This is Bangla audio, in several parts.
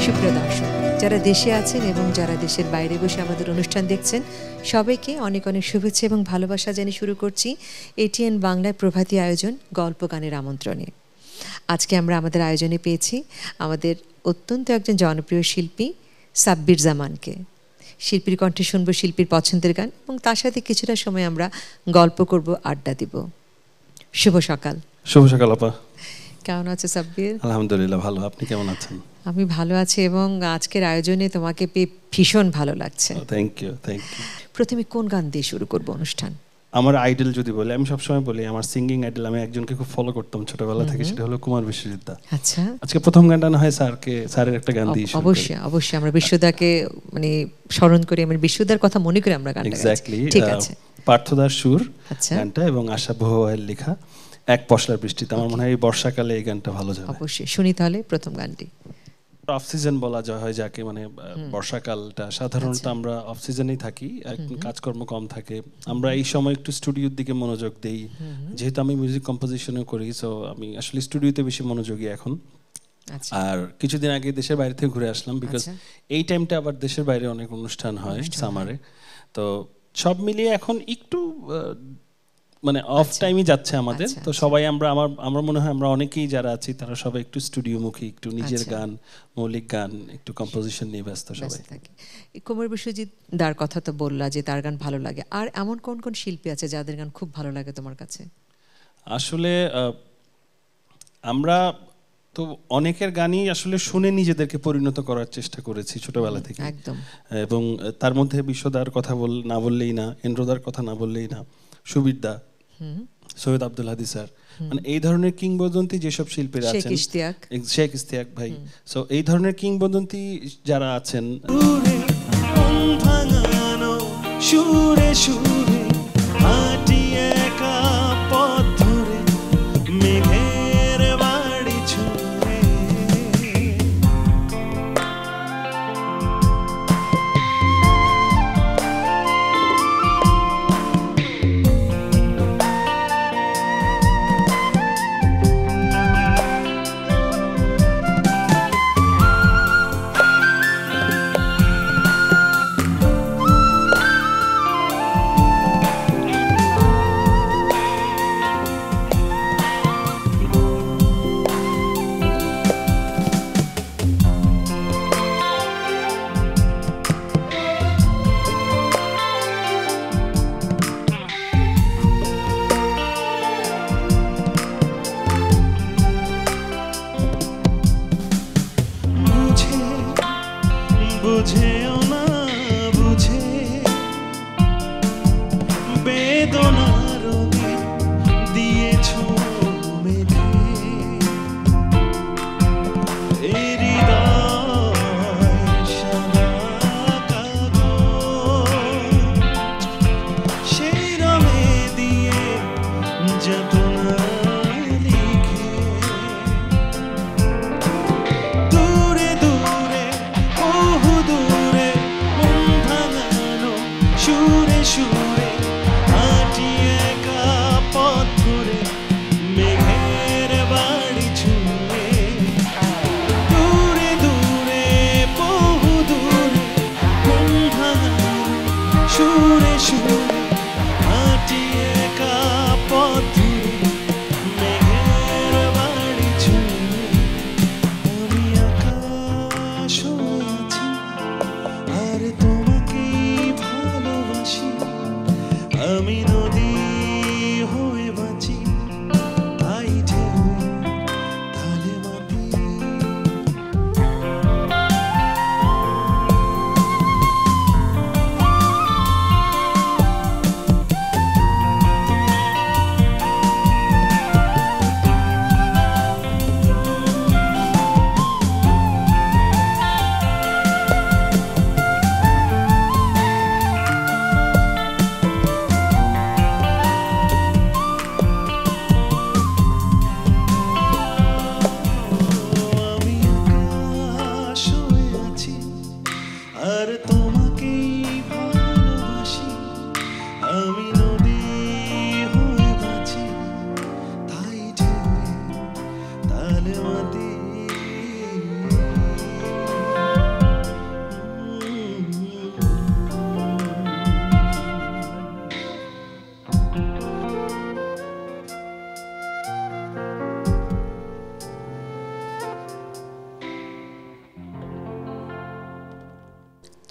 সুপ্রিয় দর্শক, যারা দেশে আছেন এবং যারা দেশের বাইরে বসে আমাদের অনুষ্ঠান দেখছেন, সবাইকে অনেক অনেক শুভেচ্ছা এবং ভালোবাসা জানিয়ে শুরু করছি এটিএন বাংলায় প্রভাতী আয়োজন গল্প গানের আমন্ত্রণে। আজকে আমরা আমাদের আয়োজনে পেয়েছি আমাদের অত্যন্ত একজন জনপ্রিয় শিল্পী সাব্বির জামানকে। শিল্পীর কণ্ঠে শুনবো শিল্পীর পছন্দের গান এবং তার সাথে কিছুটা সময় আমরা গল্প করব, আড্ডা দিব। শুভ সকাল। শুভ সকাল আপা। কেমন আছে সাব্বির? আলহামদুলিল্লাহ ভালো, আপনি কেমন আছেন? আমি ভালো আছি এবং আজকের আয়োজনে তোমাকে পেয়ে ভীষণ ভালো লাগছে। Thank you. প্রথমে কোন গান দিয়ে শুরু করব অনুষ্ঠান? আমার আইডল যদি বলি, আমি সবসময় বলি আমার সিঙ্গিং আইডল, আমি একজনকে খুব ফলো করতাম ছোটবেলা থেকে, সেটা হলো কুমার বিশ্বজিৎ। আচ্ছা, আজকে প্রথম গানটা না হয় স্যারের একটা গান দিয়ে শুরু করি। অবশ্যই আমরা বিশ্বদাকে মানে স্মরণ করি, আমরা বিশ্বদার কথা মনে করে আমরা গানটা এক্স্যাক্টলি। ঠিক আছে, পার্থদার সুর আচ্ছা গানটা এবং আশা বহুয়ের লেখা এক পশলার বৃষ্টিতে। আমার মনে হয় এই বর্ষাকালে এই গানটা ভালো যাবে। অবশ্যই শুনি তাহলে প্রথম গানটি। অফ সিজন বলা হয় যাকে, মানে বর্ষাকালটা সাধারণত আমরা অফ সিজনেই থাকি, কাজকর্ম কম থাকে, আমরা এই সময় একটু স্টুডিওর দিকে মনোযোগ দেই। যেহেতু আমি মিউজিক কম্পোজিশনও করি, সো আমি আসলে স্টুডিওতে বেশি মনোযোগী এখন। আর কিছুদিন আগে দেশের বাইরে থেকে ঘুরে আসলাম, বিকজ এই টাইমটা আবার দেশের বাইরে অনেক অনুষ্ঠান হয় সামারে। তো সব মিলিয়ে এখন একটু মানে অফ টাইমই যাচ্ছে আমাদের। তো সবাই আমার মনে হয় আমরা অনেকেই যারা আছি তারা সবাই একটু স্টুডিওমুখী, একটু নিজের গান, মৌলিক গান, একটু কম্পোজিশন নিয়ে ব্যস্ত সবাই। কুমার বিশ্বজিৎ দার কথা তো বললা যে তার গান ভালো লাগে, আর এমন কোন কোন শিল্পী আছে যাদের গান খুব ভালো লাগে তোমার কাছে? আসলে আমরা তো অনেকের গানই আসলে শুনে নিজেদেরকে পরিণত করার চেষ্টা করেছি ছোটবেলা থেকে একদম, এবং তার মধ্যে বিশ্বদার কথা না বললেই না, এন্ড্রোদার কথা না বললেই না, সুবীর দা, সৈয়দ আব্দুল হাদী স্যার, মানে এই ধরনের কিংবদন্তি যেসব শিল্পীরা আছেন, শেখ ইশতিয়াক ভাই, সো এই ধরনের কিংবদন্তি যারা আছেন, সুরে সুরে হাঁটি একা পথ ধরে মেঘের বাড়ি ছুঁয়ে, বুঝেও না বুঝে বেদনার দিয়েছ মেঘে, হৃদয় সাদা কাগজ সেই রঙে দিয়ে যাতনা লিখে, দূরে দূরে বহু দূরে মন ভাঙানো সুরে সুরে হাঁটি একা পথ ধরে মেঘের বাড়ি ছুঁয়ে, দূরে দূরে বহু দূরে মন ভাঙানো সুরে সুরে হাঁটি একা পথ ধরে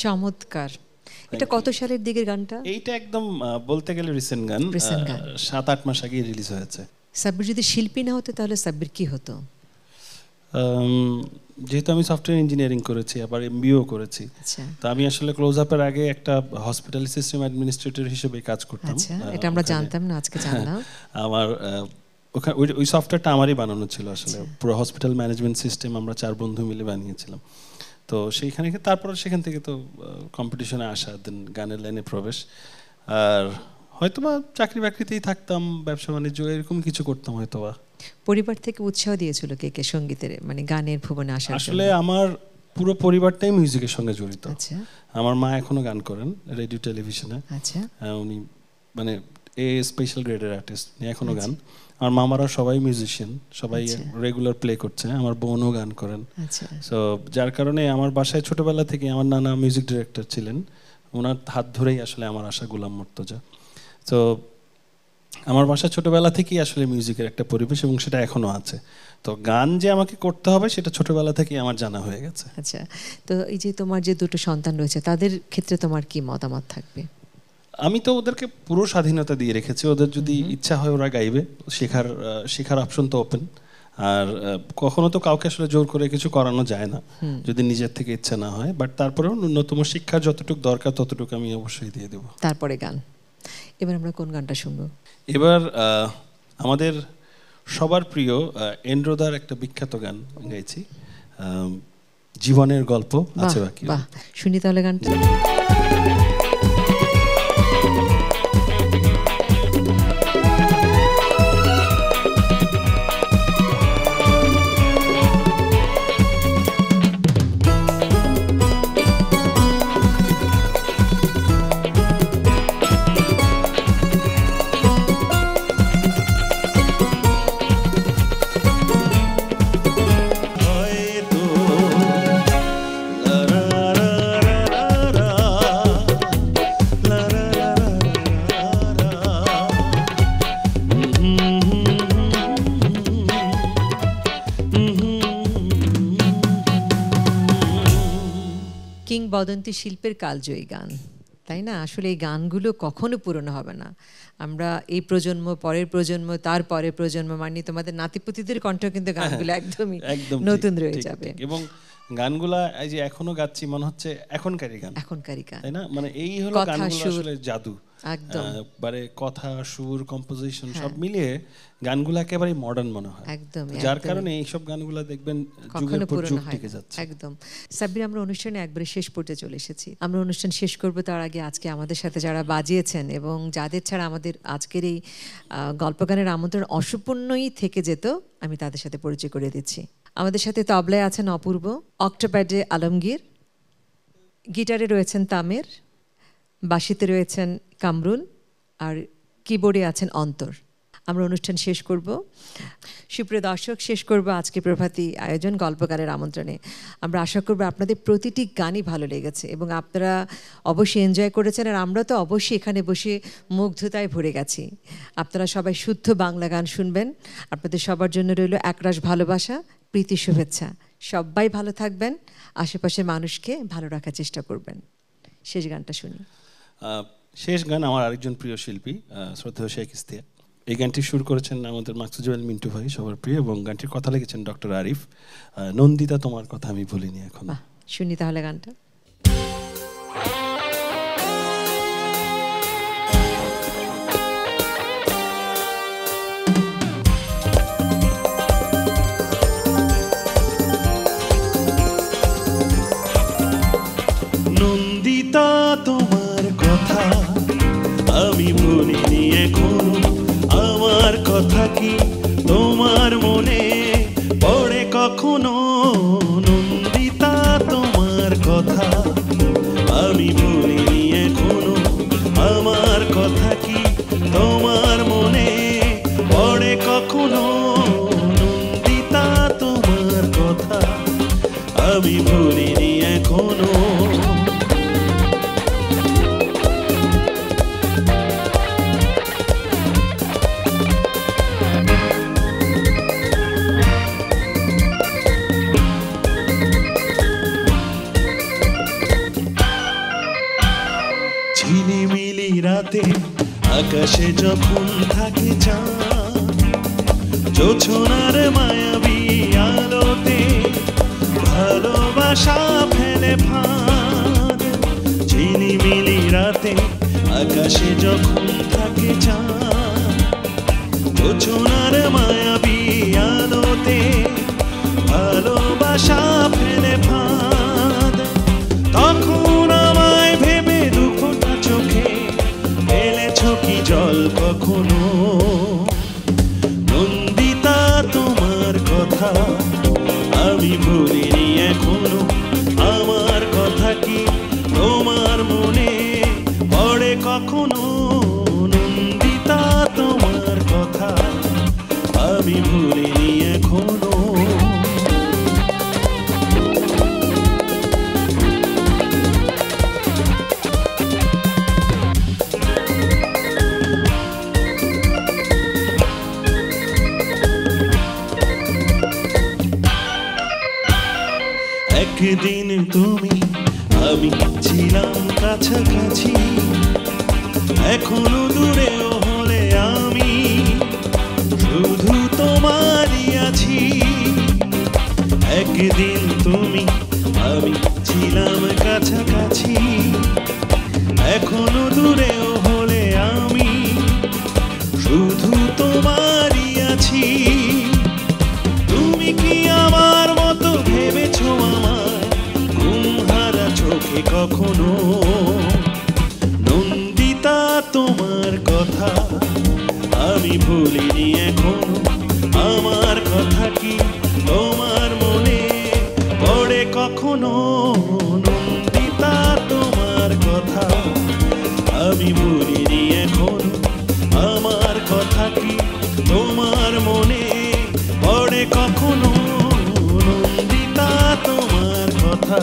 চমৎকার। এটা কত সালের দিকের গানটা? এইটা একদম বলতে গেলে রিসেন্ট গান, 7-8 মাস আগে রিলিজ হয়েছে। সাব্বির যদি শিল্পী না হতো তাহলে সাব্বির কি হতো? যেহেতু আমি সফটওয়্যার ইঞ্জিনিয়ারিং করেছি, আবার এমবিও করেছি, তো আমি আসলে ক্লোজ আপের আগে একটা হসপিটাল সিস্টেম অ্যাডমিনিস্ট্রেটর হিসেবে কাজ করতাম। এটা আমরা জানতাম না, আজকে জানলাম। আমার ওই সফটওয়্যারটা আমারই বানানো ছিল আসলে, পুরো হসপিটাল ম্যানেজমেন্ট সিস্টেম আমরা 4 বন্ধু মিলে বানিয়েছিলাম। তো সেইখানে তারপর সেখান থেকে তো কম্পিটিশনে আসা, দেন গানের লাইনে প্রবেশ, আর হয়তোবা চাকরি বাকরিতেই থাকতাম, ব্যবসা বাণিজ্য এরকম কিছু করতাম হয়তোবা। পরিবার থেকে উৎসাহ দিয়েছিল কে কে সঙ্গীতের মানে গানের ভুবনে আসার? আসলে আমার পুরো পরিবারটাই মিউজিকের সঙ্গে জড়িত। আমার মা এখনো গান করেন রেডিও টেলিভিশনে। উনি মানে স্পেশাল গ্রেডের আর্টিস্ট, এখনো গান। আমার মামারা সবাই মিউজিশিয়ান, সবাই রেগুলার প্লে করছে। আমার বোনও গান করেন। সো যার কারণে আমার বাসায় ছোটবেলা থেকে আমার নানা মিউজিক ডিরেক্টর ছিলেন, ওনার হাত ধরেই আসলে আমার আশা গোলাম মুর্তজা। তো আমার বাসা ছোটবেলা থেকেই আসলে মিউজিকের একটা পরিবেশ, এবং সেটা এখনো আছে। তো গান যে আমাকে করতে হবে সেটা ছোটবেলা থেকেই আমার জানা হয়ে গেছে। আচ্ছা, তো এই যে তোমার যে 2টো সন্তান রয়েছে তাদের ক্ষেত্রে তোমার কি মতামত থাকবে? আমি তো ওদেরকে পুরো স্বাধীনতা দিয়ে রেখেছি, ওদের যদি ইচ্ছা হয় ওরা গাইবে, শেখার অপশন তো ওপেন। আর কখনো তো কাউকে আসলে জোর করে কিছু করানো যায় না যদি নিজের থেকে ইচ্ছা না হয়, বাট তারপরেও ন্যূনতম শিক্ষার যতটুকু দরকার ততটুকু আমি অবশ্যই দিয়ে দেবো। তারপরে গান, এবার আমরা কোন গানটা শুনবো? এবার আমাদের সবার প্রিয় এন্ড্রোদার একটা বিখ্যাত গান গাইছি, জীবনের গল্প আছে বাকি। বাহ, শুনি তাহলে গানটা। কিংবদন্তি শিল্পের কালজয়ী গান, তাই না? আসলে এই গানগুলো কখনো পুরনো হবে না। আমরা এই প্রজন্ম, পরের প্রজন্ম, তার পরের প্রজন্ম, মানে তোমাদের নাতিপুতিদের কণ্ঠ কিন্তু গানগুলো একদমই নতুন রয়ে যাবে। এবং গানগুলা এই যে এখনো গাচ্ছি মনে হচ্ছে এখনকারই গান, তাই না? মানে এই হলো গানগুলো আসলে জাদু। একদম মানে কথা, সুর, কম্পোজিশন সব মিলিয়ে গানগুলো একেবারে মডার্ন মনে হয়। একদম, যার কারণে এইসব গানগুলো দেখবেন যুগের পর যুগ টিকে যাচ্ছে। একদম। সাব্বির, আমরা অনুষ্ঠানে একবারে শেষ পর্যায়ে চলে এসেছি। আমরা অনুষ্ঠান শেষ করব, তার আগে আজকে আমাদের সাথে যারা বাজিয়েছেন এবং যাদের ছাড়া আমাদের আজকের এই গল্পগানের আমন্ত্রণ অসম্পূর্ণই থেকে যেত, আমি তাদের সাথে পরিচয় করে দিচ্ছি। আমাদের সাথে তবলায় আছেন অপূর্ব, অক্টোপ্যাডে আলমগীর, গিটারে রয়েছেন তামের, বাঁশিতে রয়েছেন কামরুল, আর কিবোর্ডে আছেন অন্তর। আমরা অনুষ্ঠান শেষ করব। সুপ্রিয় দর্শক, শেষ করব আজকে প্রভাতী আয়োজন গল্পগানের আমন্ত্রণে। আমরা আশা করব আপনাদের প্রতিটি গানই ভালো লেগেছে এবং আপনারা অবশ্যই এনজয় করেছেন, আর আমরা তো অবশ্যই এখানে বসে মুগ্ধতায় ভরে গেছি। আপনারা সবাই শুদ্ধ বাংলা গান শুনবেন। আপনাদের সবার জন্য রইল একরাশ ভালোবাসা, প্রীতি, শুভেচ্ছা। সবাই ভালো থাকবেন, আশেপাশের মানুষকে ভালো রাখার চেষ্টা করবেন। শেষ গানটা শুনি। শেষ গান আমার আরেকজন প্রিয় শিল্পী শ্রদ্ধেয় শেখ ইস্তিয়াক। এই গানটি সুর করেছেন আমাদের মাকসুদুল মিন্টু ভাই, সবার প্রিয়, এবং গানটির কথা লিখেছেন ডক্টর আরিফ। নন্দিতা তোমার কথা আমি ভুলিনি এখন। শুনি তাহলে গানটা। নন্দিতা তোমার কথা আমি ভুলিনি এখনো, আমার কথা কি তোমার মনে পড়ে কখনো? নন্দিতা তোমার কথা আমি ভুলিনি এখনো, আমার কথা কি তোমার মনে পড়ে কখনো? নন্দিতা তোমার কথা আমি ভুলিনি এখনো। আকাশে যখন থাকে চাঁদ, জোছনার মায়াবী আলোতে ভালোবাসা ফেলে ফাঁদ। ঝিলিমিলি রাতে আকাশে যখন থাকে চাঁদ, জোছনার মায়াবী আলোতে ভালোবাসা ফেলে ফাঁদ। তখন আমায় ভেবে দুফোঁটা চোখে ফেলেছ কি জল কখনো? নন্দিতা তোমার কথা আমি ভুলিনি এখনো। আমার কথা কি তোমার মনে পড়ে কখনো? নন্দিতা তোমার কথা আমি ভুলিনি এখনো। একদিন তুমি আমি ছিলাম কাছাকাছি, এখনো দূরেও হলে আমি শুধু তোমারই আছি। একদিন তুমি আমি ছিলাম কাছাকাছি, এখনো দূরেও হলে আমি শুধু তোমারই আছি। তুমি কি আমার মতো ভেবেছো আমায় ঘুমহারা চোখে কখনো? নন্দিতা তোমার কথা আমি ভুলিনি এখনো। আমার কথা কি তোমার মনে পড়ে কখনো? নন্দিতা তোমার কথা আমি ভুলিনি এখনো। আমার কথা কি তোমার মনে পড়ে কখনো? নন্দিতা তোমার কথা